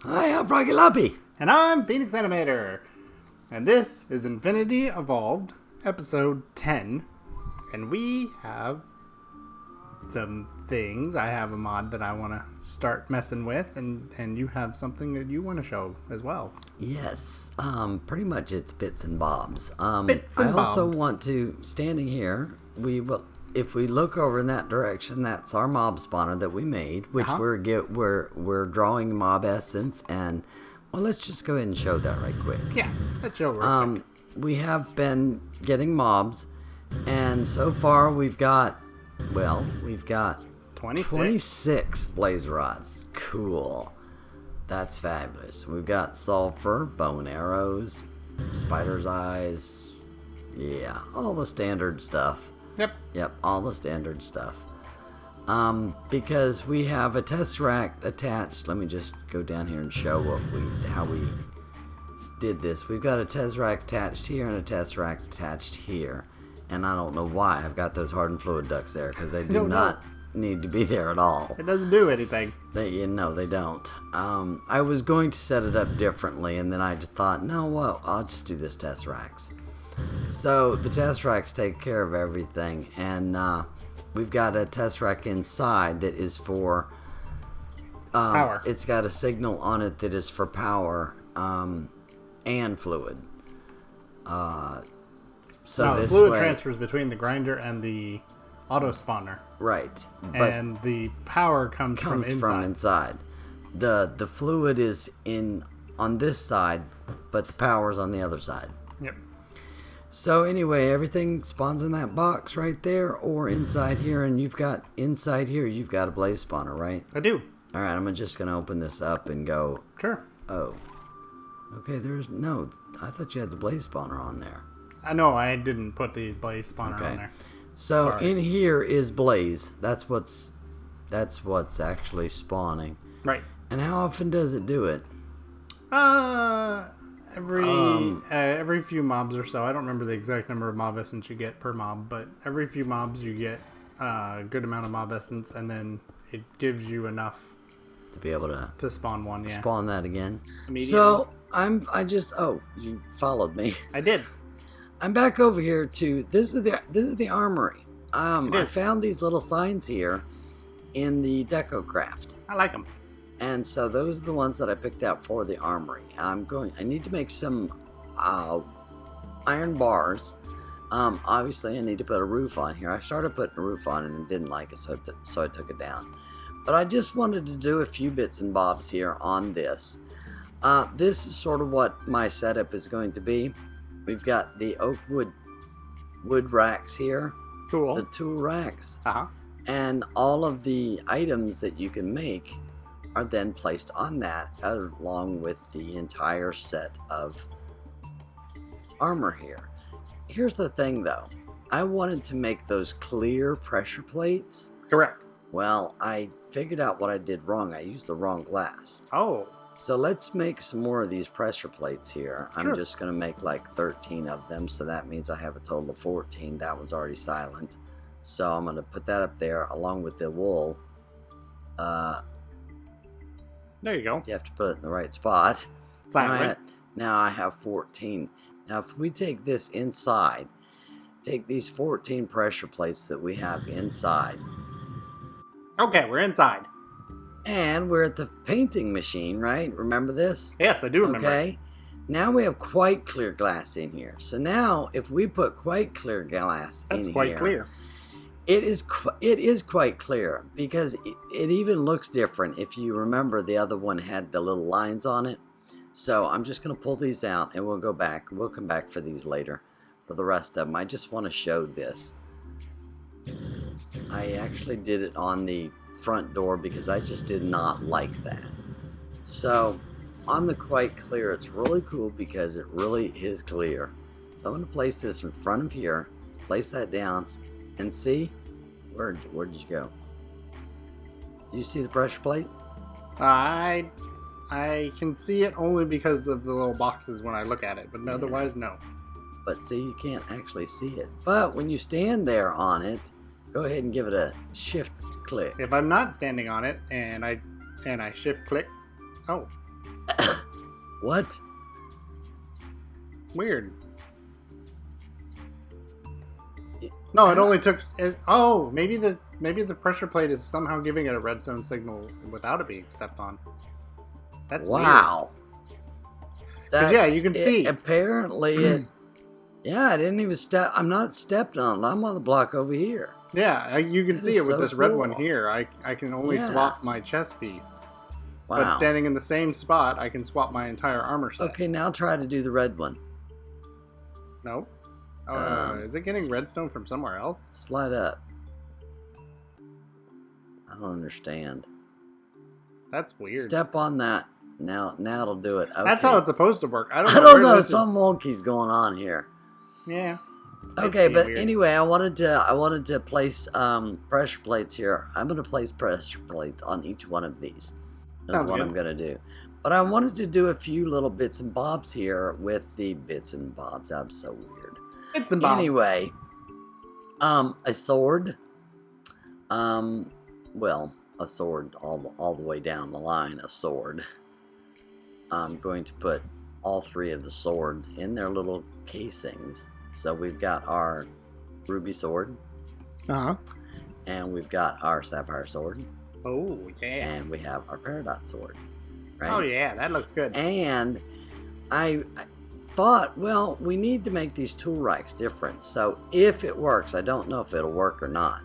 Hi, I'm Froggy Lobby. And I'm Phenix Animator. And this is Infinity Evolved, episode 10. And we have some things. I have a mod that I want to start messing with, and you have something that you want to show as well. Yes, pretty much it's bits and bobs. Bits and I also bobs. want to, standing here, if we look over in that direction, that's our mob spawner that we made, which we're drawing mob essence, and well, let's just go ahead and show that right quick. Yeah, let's show real quick. We have been getting mobs, and so far we've got 26 blaze rods. Cool. That's fabulous. We've got sulfur, bow and arrows, spider's eyes. Yeah, all the standard stuff. Yep, all the standard stuff. Because we have a tesseract attached. Let me just go down here and show how we did this. We've got a tesseract attached here and a tesseract attached here. And I don't know why I've got those hardened fluid ducts there, because they do not need to be there at all. It doesn't do anything. They don't. I was going to set it up differently, and then I just thought, no, well, I'll just do this tesseracts. So the tesseracts take care of everything, and we've got a tesseract inside that is for Power. It's got a signal on it that is for power and fluid. The fluid transfers between the grinder and the auto spawner. Right. And the power comes from inside. The fluid is on this side, but the power's on the other side. Yep. So anyway, everything spawns in that box right there, or inside here, and inside here you've got a blaze spawner, right? I do. All right, I'm just gonna open this up and go. Sure. Oh. Okay. I thought you had the blaze spawner on there. I know I didn't put the blaze spawner on there. So in here is blaze. That's what's actually spawning. Right. And how often does it do it? Every few mobs or so. I don't remember the exact number of mob essence you get per mob, but every few mobs you get a good amount of mob essence, and then it gives you enough to be able to spawn one. Yeah. Spawn that again. Immediately. So you followed me. I did. I'm back over here to this is the armory. I found these little signs here in the deco craft. I like them. And so those are the ones that I picked out for the armory. I need to make some iron bars. Obviously I need to put a roof on here. I started putting a roof on and didn't like it, so I took it down. But I just wanted to do a few bits and bobs here on this. This is sort of what my setup is going to be. We've got the oak wood racks here. Cool. The tool racks. Uh-huh. And all of the items that you can make are then placed on that, along with the entire set of armor here. Here's the thing though. I wanted to make those clear pressure plates. Correct. Well, I figured out what I did wrong. I used the wrong glass. Oh. So let's make some more of these pressure plates here. Sure. I'm just going to make like 13 of them, so that means I have a total of 14. That one's already silent. So I'm going to put that up there along with the wool. There you go. You have to put it in the right spot. Silent. Now I have 14. Now if we take this inside, take these 14 pressure plates that we have inside. Okay, we're inside. And we're at the painting machine, right? Remember this? Yes, I do remember. Okay. Now we have quite clear glass in here. So now, if we put quite clear glass in here... That's quite clear. It is quite clear, because it even looks different if you remember the other one had the little lines on it. So I'm just going to pull these out and we'll go back. We'll come back for these later, for the rest of them. I just want to show this. I actually did it on the front door because I just did not like that. So on the quite clear, it's really cool because it really is clear. So I'm going to place this in front of here, place that down, and see where did you go? Do you see the pressure plate? I can see it only because of the little boxes when I look at it, but otherwise no. But see, you can't actually see it. But when you stand there on it, go ahead and give it a shift click. If I'm not standing on it and I shift click, oh, What? Weird. No, it only took. Maybe the pressure plate is somehow giving it a redstone signal without it being stepped on. That's wow. Weird. Yeah, you can see. Apparently, it. Yeah, I didn't even step. I'm not stepped on. I'm on the block over here. Yeah, you can see it with this red one here. I can only swap my chest piece. Wow. But standing in the same spot, I can swap my entire armor set. Okay, now try to do the red one. No. Is it getting redstone from somewhere else? Slide up. I don't understand. That's weird. Step on that. Now it'll do it. Okay. That's how it's supposed to work. I don't know. Some monkey's going on here. Yeah. Okay, but weird. Anyway, I wanted to place pressure plates here. I'm going to place pressure plates on each one of these. That's what I'm going to do. But I wanted to do a few little bits and bobs here with the bits and bobs. I'm so weird. Bits and bobs. Anyway, a sword. Well, a sword all the way down the line. A sword. I'm going to put all three of the swords in their little casings. So we've got our ruby sword. Uh-huh. And we've got our sapphire sword. Oh, yeah. And we have our peridot sword. Right? Oh, yeah. That looks good. And I thought, well, we need to make these tool racks different. So if it works, I don't know if it'll work or not.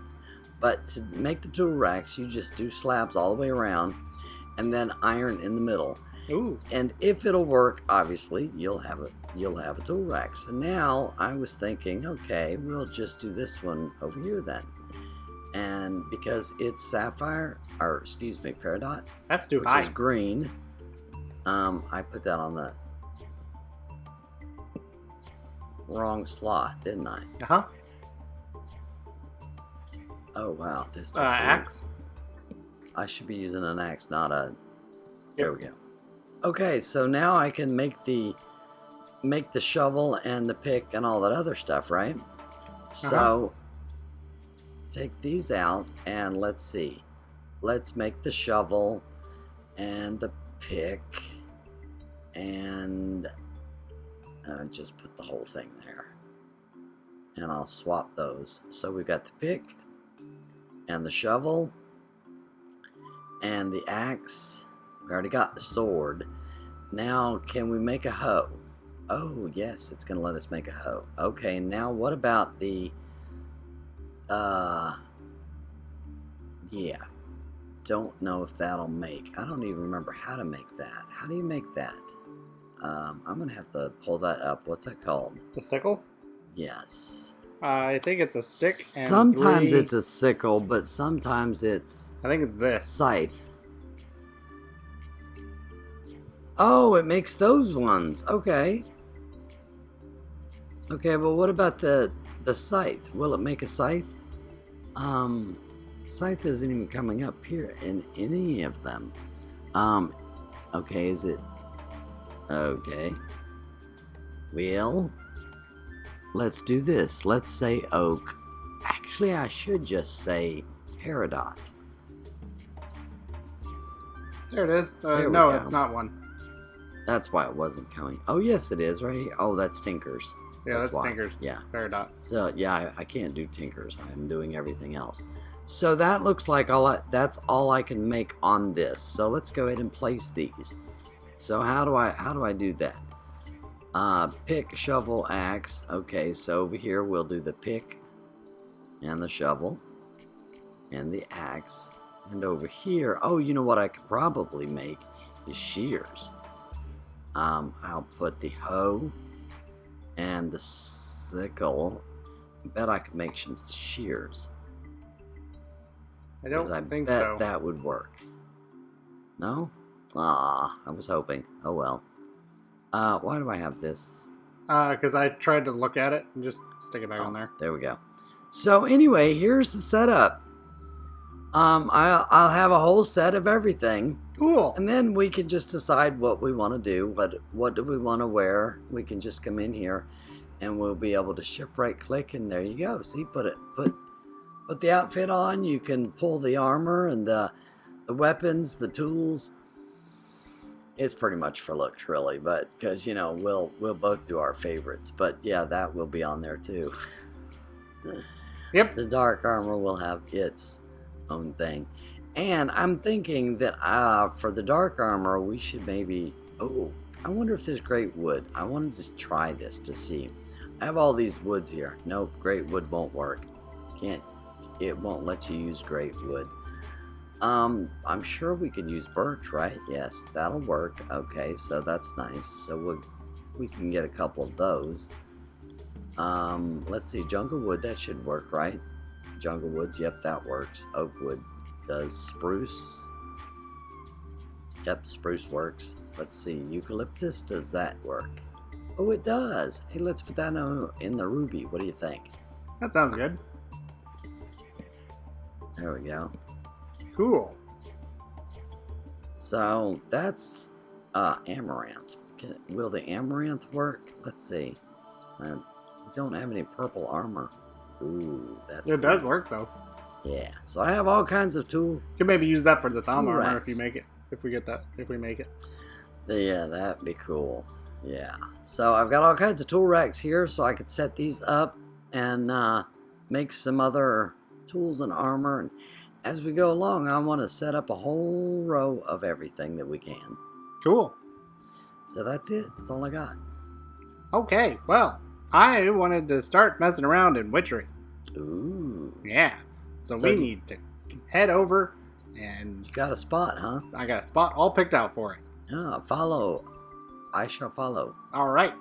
But to make the tool racks, you just do slabs all the way around and then iron in the middle. Ooh. And if it'll work, obviously, you'll have a tool rack. So now I was thinking, okay, we'll just do this one over here then. And because it's sapphire, or excuse me, peridot. That's too high. Which is green. I put that on the wrong slot, didn't I? Uh-huh. Oh, wow. This takes axe? I should be using an axe, not a... There we go. Okay, so now I can make the shovel and the pick and all that other stuff, right? So take these out and let's see. Let's make the shovel and the pick and just put the whole thing there. And I'll swap those. So we've got the pick and the shovel and the axe. We already got the sword. Now, can we make a hoe? Oh, yes, it's going to let us make a hoe. Okay, now what about the... yeah. Don't know if that'll make... I don't even remember how to make that. How do you make that? I'm going to have to pull that up. What's that called? The sickle? Yes. I think it's a stick and sometimes it's a sickle, but sometimes it's... I think it's this. Scythe. Oh, it makes those ones. Okay. Okay, but what about the scythe? Will it make a scythe? Scythe isn't even coming up here in any of them. Okay, is it... Okay. Well, let's do this. Let's say oak. Actually, I should just say peridot. There it is. No, it's not one. That's why it wasn't coming. Oh, yes, it is right here. Oh, that's Tinker's. Yeah, that's Tinker's. Yeah. Peridot. So, yeah, I can't do Tinker's. I'm doing everything else. So that looks like that's all I can make on this. So let's go ahead and place these. So how do I do that? Pick, shovel, axe. Okay, so over here we'll do the pick and the shovel and the axe. And over here, oh, you know what I could probably make is shears. I'll put the hoe and the sickle. I bet I could make some shears. I don't think bet so. That would work. No? Ah, I was hoping. Oh well. Why do I have this? Because I tried to look at it and just stick it back on there. There we go. So anyway, here's the setup. I'll have a whole set of everything. Cool. And then we can just decide what we want to do. What do we want to wear? We can just come in here, and we'll be able to shift right click, and there you go. See, put the outfit on. You can pull the armor and the weapons, the tools. It's pretty much for looks, really, but because we'll both do our favorites. But yeah, that will be on there too. Yep. The dark armor will have its own thing, and I'm thinking that for the dark armor we should maybe. Oh, I wonder if there's great wood. I want to just try this to see. I have all these woods here. Nope, great wood won't work. Can't. It won't let you use great wood. I'm sure we could use birch, right? Yes, that'll work. Okay, so that's nice. So we can get a couple of those. Let's see, jungle wood, that should work, right? Jungle wood, yep, that works. Oak wood does. Spruce, yep, spruce works. Let's see, eucalyptus, does that work? Oh, it does. Hey, let's put that in the ruby. What do you think? That sounds good. There we go. Cool. So that's amaranth. Will the amaranth work? Let's see. I don't have any purple armor. Ooh, that's It does work though. Yeah. So I have all kinds of You could maybe use that for the thumb armor Correct. if you make it. If we get that. If we make it. Yeah, that'd be cool. Yeah. So I've got all kinds of tool racks here, so I could set these up and make some other tools and armor. And as we go along, I want to set up a whole row of everything that we can. Cool. So that's it. That's all I got. Okay. Well, I wanted to start messing around in Witchery. Ooh. Yeah. So So we do- need to head over, and You got a spot, huh? I got a spot all picked out for it. Yeah, follow. I shall follow. All right.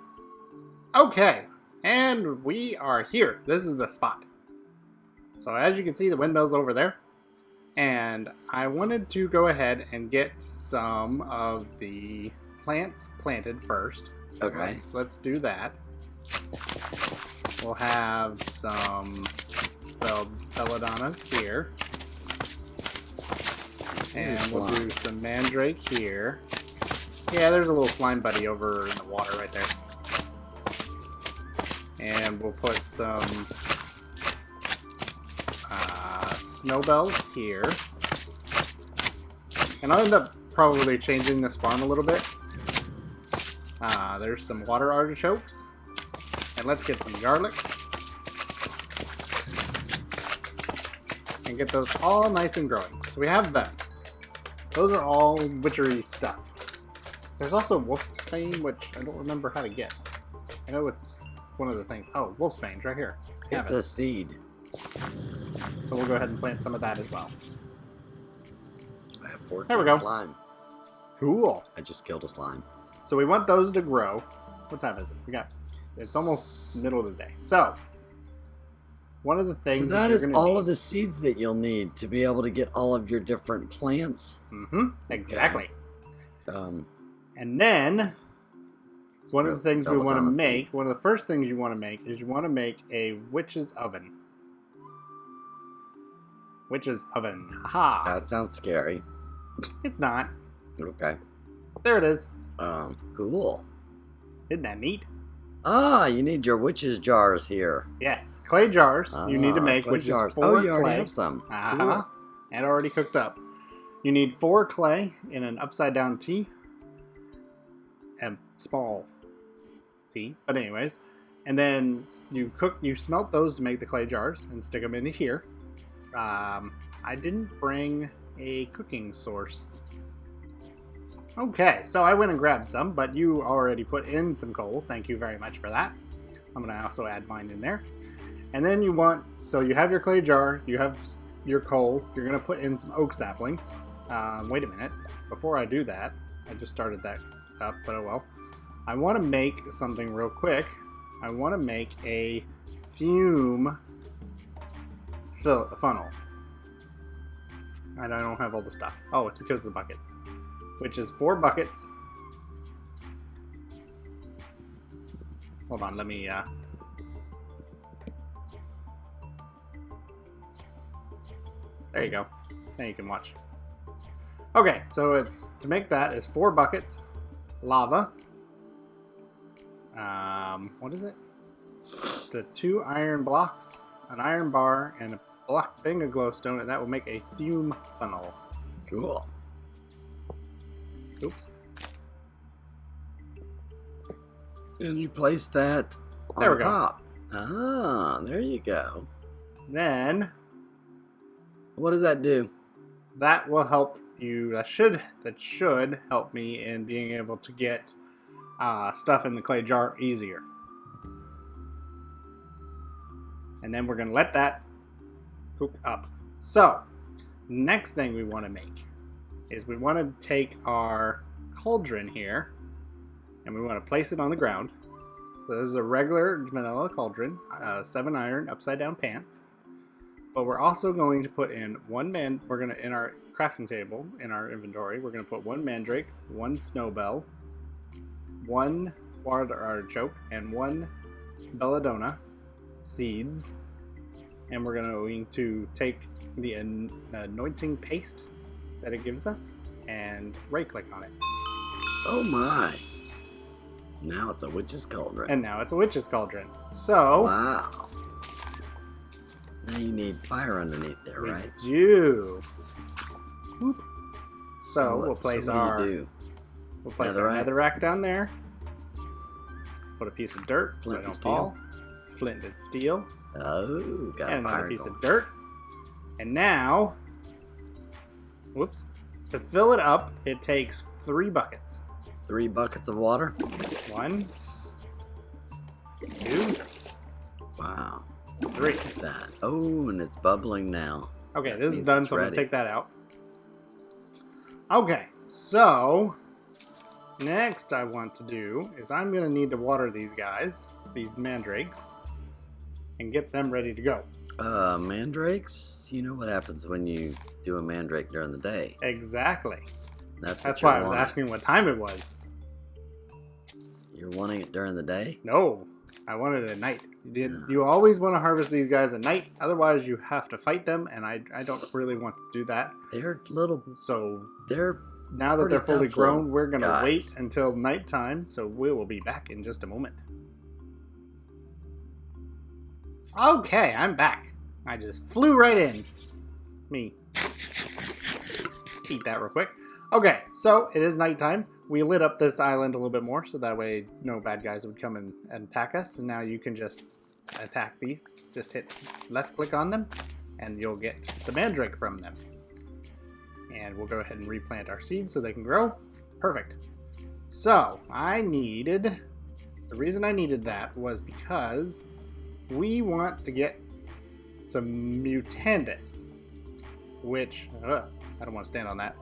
Okay. And we are here. This is the spot. So as you can see, the windmill's over there. And I wanted to go ahead and get some of the plants planted first. Okay. Let's do that. We'll have some belladonnas here. And we'll do some mandrake here. Yeah, there's a little slime buddy over in the water right there. And we'll put some snowbells here. And I'll end up probably changing this farm a little bit. There's some water artichokes. And let's get some garlic. And get those all nice and growing. So we have them. Those are all witchery stuff. There's also wolfsbane, which I don't remember how to get. I know it's one of the things. Oh, wolfsbane's right here. Have It's it. a seed. So we'll go ahead and plant some of that as well. I have 14 There we go. slime. Cool. I just killed a slime. So we want those to grow. What time is it? It's almost middle of the day. So one of the things So that you're is gonna all need- of the seeds that you'll need to be able to get all of your different plants. Exactly. Um, And then one of the things we want to belladonna make, one of the first things you want to make is you want to make a witch's oven. Witch's oven. Haha. that sounds scary. It's not. Okay. There it is. Cool. Isn't that neat? Ah, you need your witch's jars here. Yes. Clay jars you need to make, clay which jars. is 4 Oh, you clay. already have some. Uh-huh. And already cooked up. You need 4 clay in an upside down T. And small T. But anyways. And then you smelt those to make the clay jars and stick them into here. I didn't bring a cooking source. Okay, so I went and grabbed some, but you already put in some coal. Thank you very much for that. I'm going to also add mine in there. And then you have your clay jar, you have your coal, you're going to put in some oak saplings. Wait a minute, before I do that, I just started that up, but oh well. I want to make something real quick. I want to make a fume funnel. And I don't have all the stuff. Oh, it's because of the buckets. Which is 4 buckets. Hold on, let me there you go. Now you can watch. Okay, so it's to make that is 4 buckets, lava. What is it? The 2 iron blocks, an iron bar, and a black thing of glowstone, and that will make a fume funnel. Cool. Oops. And you place that There on we go. top. Ah, there you go. Then What does that do? that will help you. That should help me in being able to get stuff in the clay jar easier. And then we're going to let that cook up. So, next thing we want to make is we want to take our cauldron here and we want to place it on the ground. So this is a regular vanilla cauldron, 7 iron upside down pants. But we're also going to put in in our crafting table, in our inventory, we're going to put 1 mandrake, 1 snowbell, 1 water artichoke, and 1 belladonna seeds. And we're going to take the anointing paste that it gives us and right click on it. Oh my. Now it's a witch's cauldron. And now it's a witch's cauldron. So, wow. Now you need fire underneath there, we right? do. Whoop. So what- we'll place what our do you do? We'll place Netherrack. our netherrack down there. Put a piece of dirt so I Flint and don't steel. fall. Flint and steel. Oh, got And a another fire piece going. of dirt. And now, whoops, to fill it up, it takes 3 buckets. 3 buckets of water. 1, 2, Wow. 3. Look at that. Oh, and it's bubbling now. Okay, That this is means done, it's so I'm going ready. to take that out. Okay, so next I want to do is I'm going to need to water these guys, these mandrakes, and get them ready to go. Mandrakes? You know what happens when you do a mandrake during the day. Exactly. That's That's you're why I was wanting. asking what time it was. You're wanting it during the day? No, I wanted it at night. Yeah. You always want to harvest these guys at night, otherwise you have to fight them, and I don't really want to do that. They're little. So They're now that pretty they're fully tough grown, little we're going to guys. wait until nighttime, so we will be back in just a moment. Okay, I'm back. I just flew right in. Me. Eat that real quick. Okay, so it is nighttime. We lit up this island a little bit more, so that way no bad guys would come and attack us. And now you can just attack these. Just hit left click on them, and you'll get the mandrake from them. And we'll go ahead and replant our seeds so they can grow. Perfect. So, the reason I needed that was because we want to get some mutandis, which, I don't want to stand on that.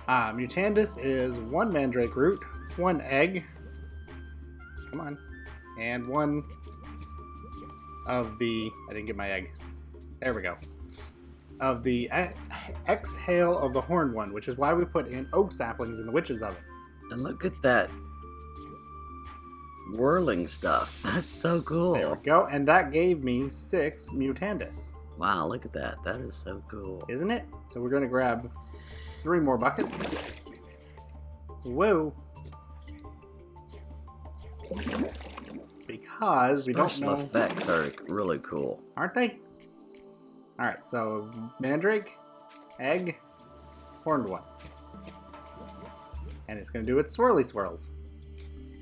Mutandis is 1 mandrake root, 1 egg, come on, and 1 of the, I didn't get my egg, there we go, of the exhale of the horned one, which is why we put in oak saplings in the witch's oven. And look at that whirling stuff. That's so cool. There we go, and that gave me 6 mutandis. Wow, look at that. That is so cool. Isn't it? So we're going to grab 3 more buckets. Whoa. Because we don't Special know. effects are really cool. Aren't they? Alright, so mandrake, egg, horned one. And it's going to do its swirly swirls.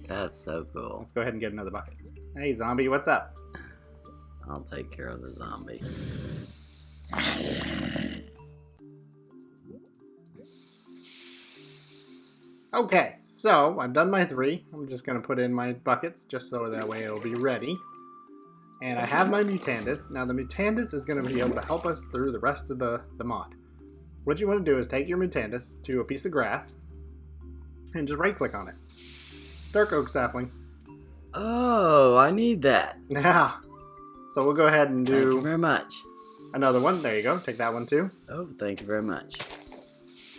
That's so cool. Let's go ahead and get another bucket. Hey, zombie, what's up? I'll take care of the zombie. Okay, so I've done my 3. I'm just going to put in my buckets just so that way it'll be ready. And I have my mutandis. Now the mutandis is going to be able to help us through the rest of the mod. What you want to do is take your mutandis to a piece of grass and just right click on it. Dark oak sapling. Oh, I need that. Now, so we'll go ahead and Thank you do very much. another one. There you go. Take that one too. Oh, thank you very much.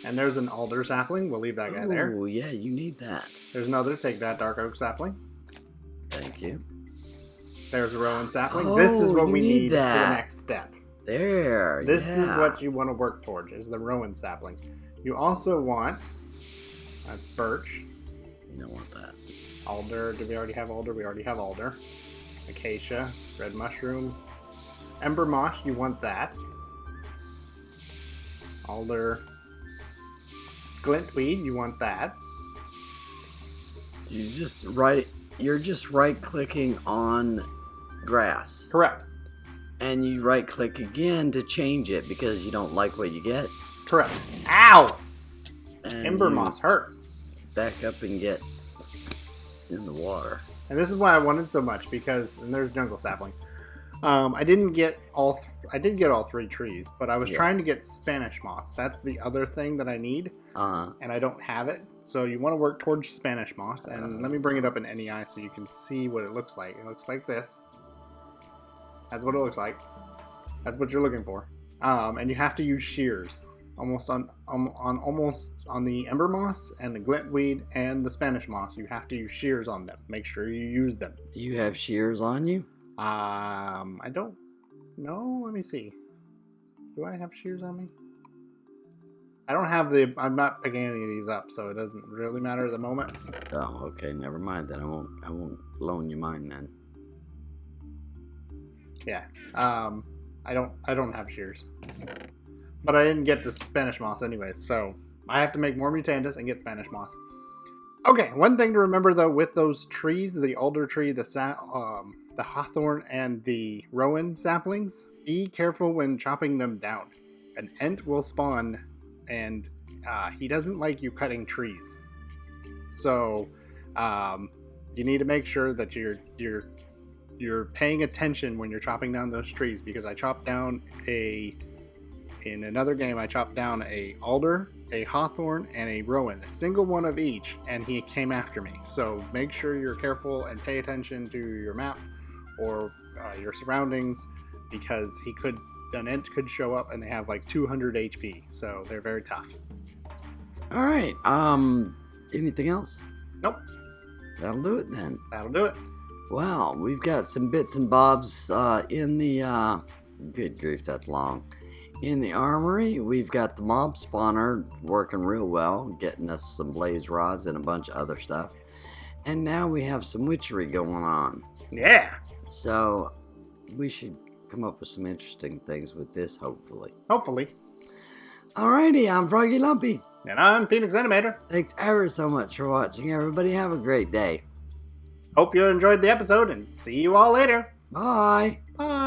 And there's an alder sapling. We'll leave that guy there. Oh, yeah, you need that. There's another. Take that dark oak sapling. Thank you. There's a rowan sapling. This is Oh, what you we need need for the that. next step. There. This is yeah. what you want to work towards, is the rowan sapling. You also want, that's birch, You don't want that. alder. Did we already have alder? We already have alder. Acacia, red mushroom, ember moss. You want that. Alder, glintweed. You want that. You just write it. you're just right-clicking on grass. Correct. And you right-click again to change it because you don't like what you get. Correct. Ow! And Ember moss hurts. back up and get in the water. And this is why I wanted so much, because, and there's jungle sapling. I didn't get all, I did get all 3 trees, but I was trying to get Spanish moss. That's the other thing that I need, and I don't have it. So you want to work towards Spanish moss, and let me bring it up in NEI so you can see what it looks like. It looks like this. That's what it looks like. That's what you're looking for. And you have to use shears. Almost on the ember moss and the glintweed and the Spanish moss, you have to use shears on them. Make sure you use them. Do you have shears on you? I don't know. Let me see. Do I have shears on me? I don't have I'm not picking any of these up, so it doesn't really matter at the moment. Oh, okay. Never mind then. I won't loan you mine then. Yeah. I don't have shears. But I didn't get the Spanish moss anyways, so I have to make more mutandas and get Spanish moss. Okay, one thing to remember though with those trees, the alder tree, the hawthorn, and the rowan saplings, be careful when chopping them down. An ent will spawn, and he doesn't like you cutting trees. So you need to make sure that you're paying attention when you're chopping down those trees, because I chopped down in another game, I chopped down a alder, a hawthorn, and a rowan, a single one of each, and he came after me. So make sure you're careful and pay attention to your map or your surroundings, because an ent could show up and they have like 200 HP, so they're very tough. All right. Anything else? Nope. That'll do it then. That'll do it. Wow, we've got some bits and bobs in the good grief, that's long. In the armory, we've got the mob spawner working real well, getting us some blaze rods and a bunch of other stuff. And now we have some witchery going on. Yeah. So we should come up with some interesting things with this, hopefully. Hopefully. Alrighty, I'm Froggy Lumpy. And I'm Phenix Animator. Thanks ever so much for watching, everybody. Have a great day. Hope you enjoyed the episode, and see you all later. Bye. Bye.